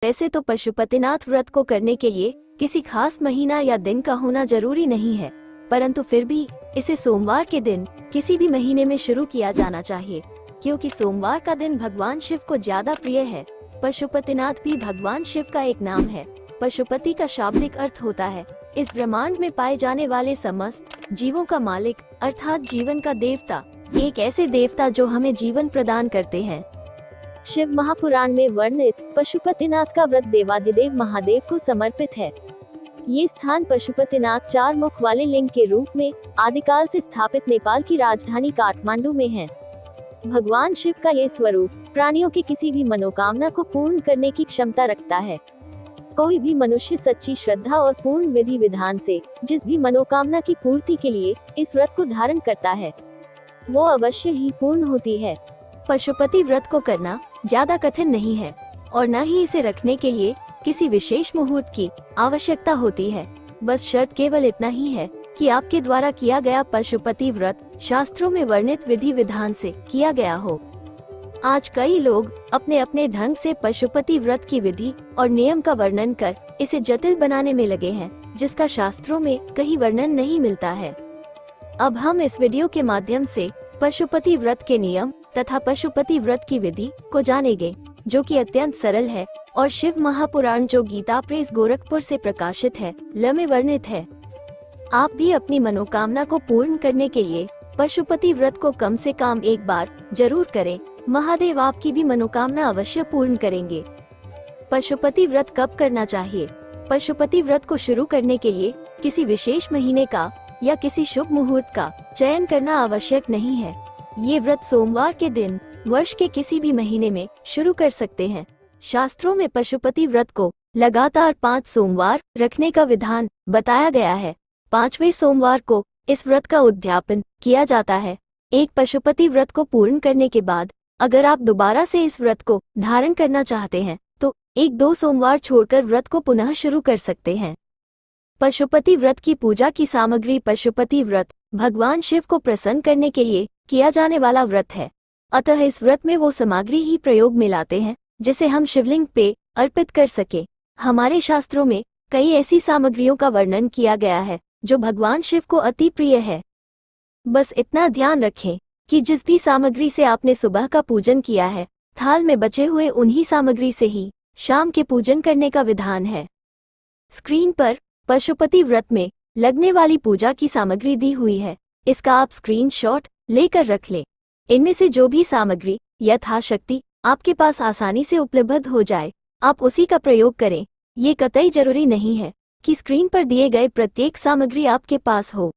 वैसे तो पशुपतिनाथ व्रत को करने के लिए किसी खास महीना या दिन का होना जरूरी नहीं है, परंतु फिर भी इसे सोमवार के दिन किसी भी महीने में शुरू किया जाना चाहिए, क्योंकि सोमवार का दिन भगवान शिव को ज्यादा प्रिय है। पशुपतिनाथ भी भगवान शिव का एक नाम है। पशुपति का शाब्दिक अर्थ होता है इस ब्रह्मांड में पाए जाने वाले समस्त जीवों का मालिक, अर्थात जीवन का देवता, एक ऐसे देवता जो हमें जीवन प्रदान करते हैं। शिव महापुराण में वर्णित पशुपतिनाथ का व्रत देवादिदेव महादेव को समर्पित है। ये स्थान पशुपतिनाथ 4 मुख वाले लिंग के रूप में आदिकाल से स्थापित नेपाल की राजधानी काठमांडू में है। भगवान शिव का ये स्वरूप प्राणियों की किसी भी मनोकामना को पूर्ण करने की क्षमता रखता है। कोई भी मनुष्य सच्ची श्रद्धा और पूर्ण विधि विधान से जिस भी मनोकामना की पूर्ति के लिए इस व्रत को धारण करता है, वो अवश्य ही पूर्ण होती है। पशुपति व्रत को करना ज्यादा कठिन नहीं है और न ही इसे रखने के लिए किसी विशेष मुहूर्त की आवश्यकता होती है। बस शर्त केवल इतना ही है कि आपके द्वारा किया गया पशुपति व्रत शास्त्रों में वर्णित विधि विधान से किया गया हो। आज कई लोग अपने अपने ढंग से पशुपति व्रत की विधि और नियम का वर्णन कर इसे जटिल बनाने में लगे हैं, जिसका शास्त्रों में कहीं वर्णन नहीं मिलता है। अब हम इस वीडियो के माध्यम से पशुपति व्रत के नियम तथा पशुपति व्रत की विधि को जानेंगे, जो कि अत्यंत सरल है और शिव महापुराण जो गीता प्रेस गोरखपुर से प्रकाशित है में वर्णित है। आप भी अपनी मनोकामना को पूर्ण करने के लिए पशुपति व्रत को कम से कम एक बार जरूर करें। महादेव आपकी भी मनोकामना अवश्य पूर्ण करेंगे। पशुपति व्रत कब करना चाहिए? पशुपति व्रत को शुरू करने के लिए किसी विशेष महीने का या किसी शुभ मुहूर्त का चयन करना आवश्यक नहीं है। ये व्रत सोमवार के दिन वर्ष के किसी भी महीने में शुरू कर सकते हैं। शास्त्रों में पशुपति व्रत को लगातार 5 सोमवार रखने का विधान बताया गया है। 5वें सोमवार को इस व्रत का उद्यापन किया जाता है। एक पशुपति व्रत को पूर्ण करने के बाद अगर आप दोबारा से इस व्रत को धारण करना चाहते हैं तो 1-2 सोमवार छोड़कर व्रत को पुनः शुरू कर सकते हैं। पशुपति व्रत की पूजा की सामग्री। पशुपति व्रत भगवान शिव को प्रसन्न करने के लिए किया जाने वाला व्रत है, अतः इस व्रत में वो सामग्री ही प्रयोग में लाते हैं जिसे हम शिवलिंग पे अर्पित कर सके। हमारे शास्त्रों में कई ऐसी सामग्रियों का वर्णन किया गया है जो भगवान शिव को अति प्रिय है। बस इतना ध्यान रखें कि जिस भी सामग्री से आपने सुबह का पूजन किया है, थाल में बचे हुए उन्हीं सामग्री से ही शाम के पूजन करने का विधान है। स्क्रीन पर पशुपति व्रत में लगने वाली पूजा की सामग्री दी हुई है, इसका आप स्क्रीनशॉट लेकर रख लें। इनमें से जो भी सामग्री यथाशक्ति आपके पास आसानी से उपलब्ध हो जाए, आप उसी का प्रयोग करें। ये कतई जरूरी नहीं है कि स्क्रीन पर दिए गए प्रत्येक सामग्री आपके पास हो।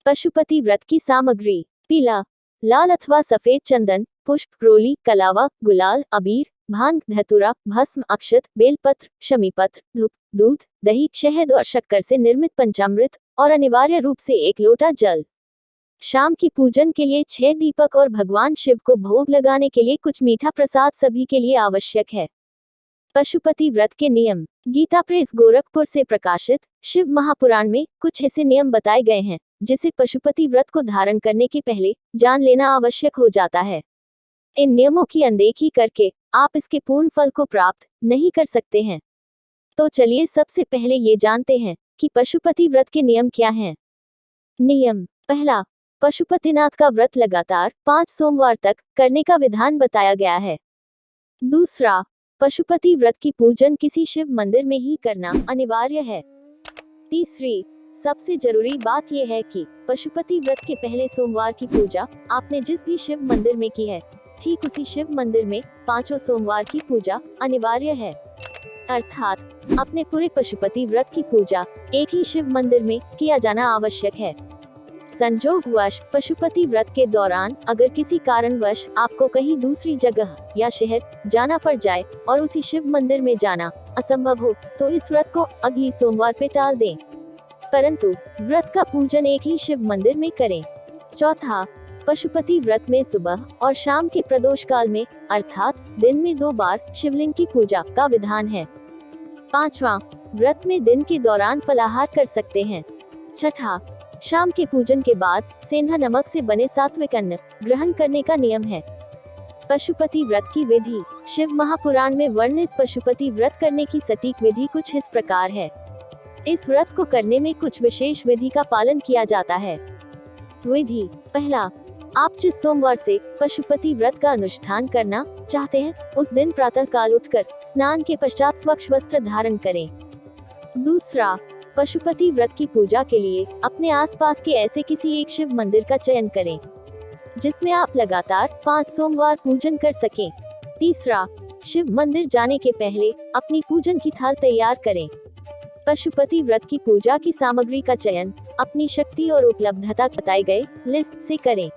पशुपति व्रत की सामग्री: पीला, लाल अथवा सफेद चंदन, पुष्प, रोली, कलावा, गुलाल, अबीर, भांग, धतूरा, भस्म, अक्षत, बेलपत्र, शमीपत्र, धूप, दूध, दही, शहद और शक्कर से निर्मित पंचामृत और अनिवार्य रूप से 1 लोटा जल। शाम की पूजन के लिए 6 दीपक और भगवान शिव को भोग लगाने के लिए कुछ मीठा प्रसाद सभी के लिए आवश्यक है। पशुपति व्रत के नियम। गीता प्रेस गोरखपुर से प्रकाशित शिव महापुराण में कुछ ऐसे नियम बताए गए हैं जिसे पशुपति व्रत को धारण करने के पहले जान लेना आवश्यक हो जाता है। इन नियमों की अनदेखी करके आप इसके पूर्ण फल को प्राप्त नहीं कर सकते हैं। तो चलिए सबसे पहले ये जानते हैं कि पशुपति व्रत के नियम क्या हैं। नियम: पहला, पशुपतिनाथ का व्रत लगातार 5 सोमवार तक करने का विधान बताया गया है। दूसरा, पशुपति व्रत की पूजन किसी शिव मंदिर में ही करना अनिवार्य है। तीसरी, सबसे जरूरी बात यह है कि पशुपति व्रत के पहले सोमवार की पूजा आपने जिस भी शिव मंदिर में की है, ठीक उसी शिव मंदिर में 5 सोमवार की पूजा अनिवार्य है। अर्थात अपने पूरे पशुपति व्रत की पूजा एक ही शिव मंदिर में किया जाना आवश्यक है। संजोगवश पशुपति व्रत के दौरान अगर किसी कारणवश आपको कहीं दूसरी जगह या शहर जाना पड़ जाए और उसी शिव मंदिर में जाना असंभव हो तो इस व्रत को अगली सोमवार पे टाल दें, परंतु व्रत का पूजन एक ही शिव मंदिर में करें। चौथा, पशुपति व्रत में सुबह और शाम के प्रदोष काल में अर्थात दिन में 2 बार शिवलिंग की पूजा का विधान है। पांचवा, व्रत में दिन के दौरान फलाहार कर सकते हैं। छठा, शाम के पूजन के बाद सेंधा नमक से बने सात्विक अन्न ग्रहण करने का नियम है। पशुपति व्रत की विधि। शिव महापुराण में वर्णित पशुपति व्रत करने की सटीक विधि कुछ इस प्रकार है। इस व्रत को करने में कुछ विशेष विधि का पालन किया जाता है। विधि: पहला, आप जिस सोमवार से पशुपति व्रत का अनुष्ठान करना चाहते हैं, उस दिन प्रातः काल उठकर स्नान के पश्चात स्वच्छ वस्त्र धारण करें। दूसरा, पशुपति व्रत की पूजा के लिए अपने आसपास के ऐसे किसी एक शिव मंदिर का चयन करें जिसमें आप लगातार 5 सोमवार पूजन कर सकें। तीसरा, शिव मंदिर जाने के पहले अपनी पूजन की थाल तैयार करें। पशुपति व्रत की पूजा की सामग्री का चयन अपनी शक्ति और उपलब्धता बताए गए लिस्ट से करें,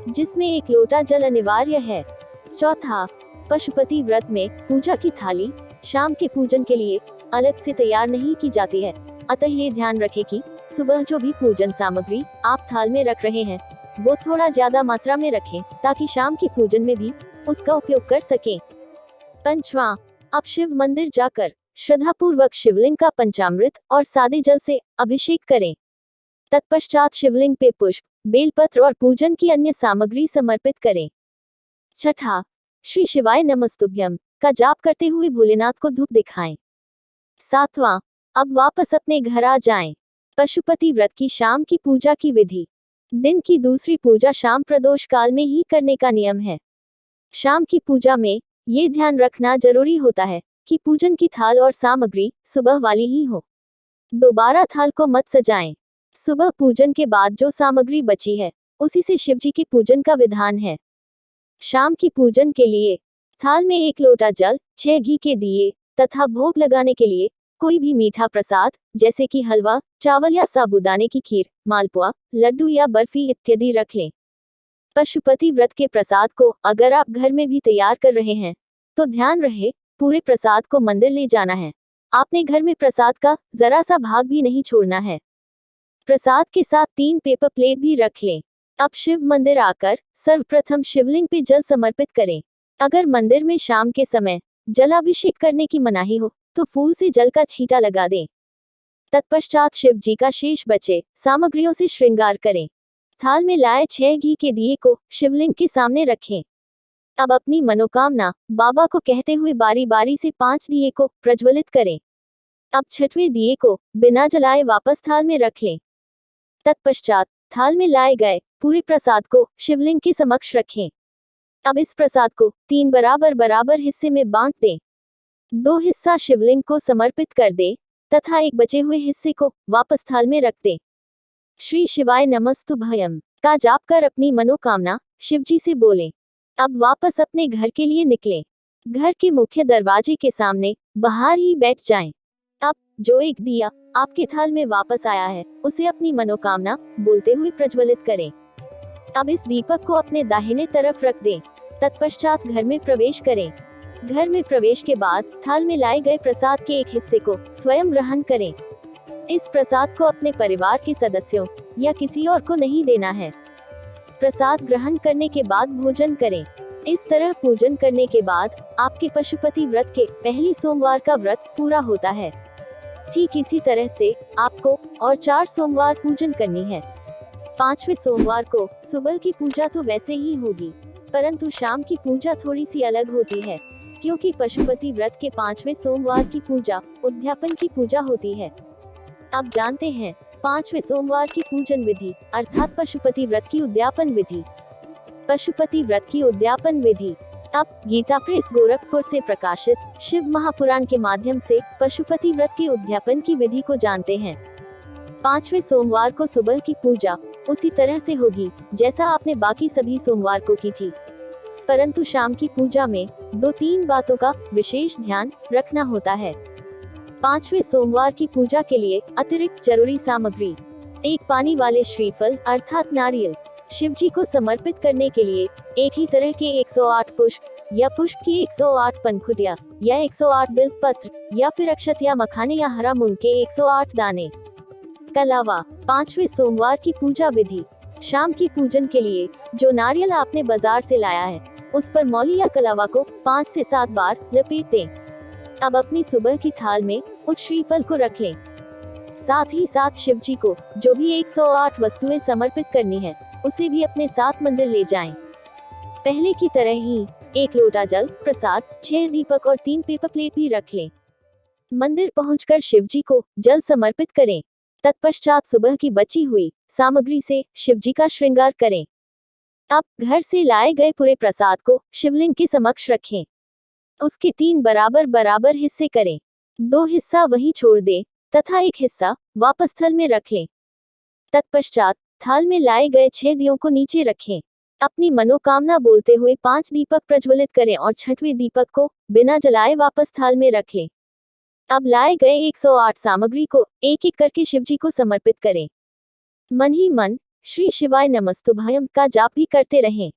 जिसमें 1 लोटा जल अनिवार्य है। चौथा, पशुपति व्रत में पूजा की थाली शाम के पूजन के लिए अलग से तैयार नहीं की जाती है, अतः ये ध्यान रखें कि सुबह जो भी पूजन सामग्री आप थाल में रख रहे हैं वो थोड़ा ज्यादा मात्रा में रखें ताकि शाम की पूजन में भी उसका उपयोग कर सकें। पंचवां, आप शिव मंदिर जाकर श्रद्धापूर्वक शिवलिंग का पंचामृत और सादे जल से अभिषेक करें। तत्पश्चात शिवलिंग पे पुष्प, बेलपत्र और पूजन की अन्य सामग्री समर्पित करें। छठा, श्री शिवाय नमस्तुभ्यम का जाप करते हुए भोलेनाथ को धूप दिखाएं। सातवां, अब वापस अपने घर आ जाएं। पशुपति व्रत की शाम की पूजा की विधि: दिन की दूसरी पूजा शाम प्रदोष काल में ही करने का नियम है। शाम की पूजा में ये ध्यान रखना जरूरी होता है कि पूजन की थाल और सामग्री सुबह वाली ही हो। दोबारा थाल को मत सजाएं। सुबह पूजन के बाद जो सामग्री बची है उसी से शिवजी के पूजन का विधान है। शाम की पूजन के लिए थाल में 1 लोटा जल, 6 घी के दिए तथा भोग लगाने के लिए कोई भी मीठा प्रसाद जैसे कि हलवा, चावल या साबूदाने की खीर, मालपुआ, लड्डू या बर्फी इत्यादि रख लें। पशुपति व्रत के प्रसाद को अगर आप घर में भी तैयार कर रहे हैं तो ध्यान रहे पूरे प्रसाद को मंदिर ले जाना है। आपने घर में प्रसाद का जरा सा भाग भी नहीं छोड़ना है। प्रसाद के साथ 3 पेपर प्लेट भी रख लें। अब शिव मंदिर आकर सर्वप्रथम शिवलिंग पे जल समर्पित करें। अगर मंदिर में शाम के समय जलाभिषेक करने की मनाही हो तो फूल से जल का छींटा लगा दें। तत्पश्चात शिव जी का शेष बचे सामग्रियों से श्रृंगार करें। थाल में लाए 6 घी के दिए को शिवलिंग के सामने रखें। अब अपनी मनोकामना बाबा को कहते हुए बारी बारी से 5 दिए को प्रज्वलित करें। अब 6वें दिए को बिना जलाए वापस थाल में रख लें। तत्पश्चात थाल में लाए गए पूरे प्रसाद को शिवलिंग के समक्ष रखें। अब इस प्रसाद को 3 बराबर हिस्से में बांट दें। 2 हिस्सा शिवलिंग को समर्पित कर दें तथा एक बचे हुए हिस्से को वापस थाल में रख दें। श्री शिवाय नमस्तुभ्यम का जाप कर अपनी मनोकामना शिवजी से बोलें। अब वापस अपने घर के लिए निकलें। घर के मुख्य दरवाजे के सामने बाहर ही बैठ जाएं। अब जो एक दिया आपके थाल में वापस आया है उसे अपनी मनोकामना बोलते हुए प्रज्वलित करें। अब इस दीपक को अपने दाहिने तरफ रख दें। तत्पश्चात घर में प्रवेश करें। घर में प्रवेश के बाद थाल में लाए गए प्रसाद के एक हिस्से को स्वयं ग्रहण करें। इस प्रसाद को अपने परिवार के सदस्यों या किसी और को नहीं देना है। प्रसाद ग्रहण करने के बाद भोजन करें। इस तरह पूजन करने के बाद आपके पशुपति व्रत के पहली सोमवार का व्रत पूरा होता है। ठीक इसी तरह से आपको और 4 सोमवार पूजन करनी है। 5वें सोमवार को सुबह की पूजा तो वैसे ही होगी, परंतु शाम की पूजा थोड़ी सी अलग होती है, क्योंकि पशुपति व्रत के 5वें सोमवार की पूजा उद्यापन की पूजा होती है। अब जानते हैं 5वें सोमवार की पूजन विधि अर्थात पशुपति व्रत की उद्यापन विधि। पशुपति व्रत की उद्यापन विधि। अब गीता प्रेस गोरखपुर से प्रकाशित शिव महापुराण के माध्यम से पशुपति व्रत के उद्यापन की विधि को जानते हैं। 5वें सोमवार को सुबह की पूजा उसी तरह से होगी जैसा आपने बाकी सभी सोमवार को की थी, परंतु शाम की पूजा में 2-3 बातों का विशेष ध्यान रखना होता है। 5वें सोमवार की पूजा के लिए अतिरिक्त जरूरी सामग्री: 1 पानी वाले श्रीफल अर्थात नारियल। शिवजी को समर्पित करने के लिए एक ही तरह के 108 पुष्प या पुष्प की 108 पंखुड़ियां या 108 बिल्व पत्र या फिर अक्षत या मखाने या हरा मूंग के 108 दाने। अलावा 5वें सोमवार की पूजा विधि: शाम की पूजन के लिए जो नारियल आपने बाजार से लाया है उस पर मौली या कलावा को 5 से 7 बार लपेट दें। अब अपनी सुबह की थाल में उस श्रीफल को रख लें। साथ ही साथ शिवजी को जो भी 108 वस्तुएं समर्पित करनी है उसे भी अपने साथ मंदिर ले जाएं। पहले की तरह ही 1 लोटा जल, प्रसाद, 6 दीपक और 3 पेपर प्लेट भी रख लें। मंदिर पहुंचकर शिवजी को जल समर्पित करें। तत्पश्चात सुबह की बची हुई सामग्री से शिवजी का श्रृंगार करें। अब घर से लाए गए पूरे प्रसाद को शिवलिंग के समक्ष रखें। उसके 3 बराबर बराबर हिस्से करें। 2 हिस्सा वहीं छोड़ दें तथा 1 हिस्सा वापस थल में रख लें। तत्पश्चात थाल में लाए गए 6 दियों को नीचे रखें। अपनी मनोकामना बोलते हुए 5 दीपक प्रज्वलित करें और 6वें दीपक को बिना जलाए वापस थाल में रख लें। अब लाए गए 108 सामग्री को एक एक करके शिवजी को समर्पित करें। मन ही मन श्री शिवाय नमस्तुभ्यम का जाप भी करते रहें।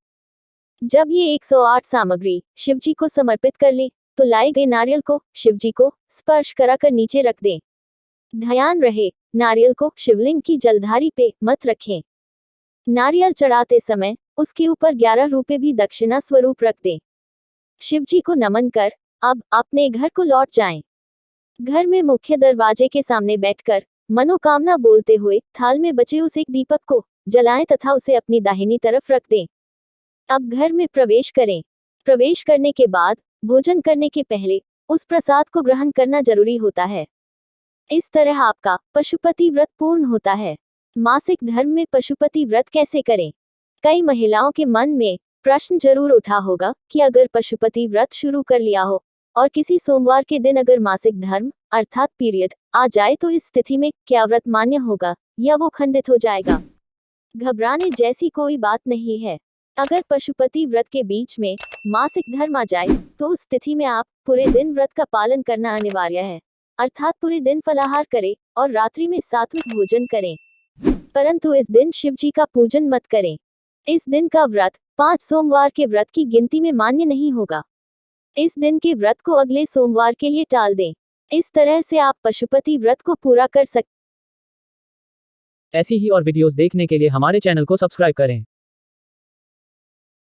जब ये 108 सामग्री शिवजी को समर्पित कर लें तो लाए गए नारियल को शिवजी को स्पर्श कराकर नीचे रख दें। ध्यान रहे, नारियल को शिवलिंग की जलधारी पे मत रखें। नारियल चढ़ाते समय उसके ऊपर 11 रुपए भी दक्षिणा स्वरूप रख दें। शिवजी को नमन कर अब अपने घर को लौट जाएं। घर में मुख्य दरवाजे के सामने बैठकर मनोकामना बोलते हुए थाल में बचे उस 1 दीपक को जलाएं तथा उसे अपनी दाहिनी तरफ रख दें। अब घर में प्रवेश करें। प्रवेश करने के बाद भोजन करने के पहले उस प्रसाद को ग्रहण करना जरूरी होता है। इस तरह आपका पशुपति व्रत पूर्ण होता है। मासिक धर्म में पशुपति व्रत कैसे करें? कई महिलाओं के मन में प्रश्न जरूर उठा होगा कि अगर पशुपति व्रत शुरू कर लिया हो और किसी सोमवार के दिन अगर मासिक धर्म अर्थात पीरियड आ जाए तो इस स्थिति में क्या व्रत मान्य होगा या वो खंडित हो जाएगा? घबराने जैसी कोई बात नहीं है। अगर पशुपति व्रत के बीच में मासिक धर्म आ जाए तो उस स्थिति में आप पूरे दिन व्रत का पालन करना अनिवार्य है, अर्थात पूरे दिन फलाहार करें और रात्रि में सात्विक भोजन करें। परंतु इस दिन शिवजी का पूजन मत करें। इस दिन का व्रत 5 सोमवार के व्रत की गिनती में मान्य नहीं होगा। इस दिन के व्रत को अगले सोमवार के लिए टाल दें। इस तरह से आप पशुपति व्रत को पूरा कर सकते। ऐसी ही और वीडियोस देखने के लिए हमारे चैनल को सब्सक्राइब करें।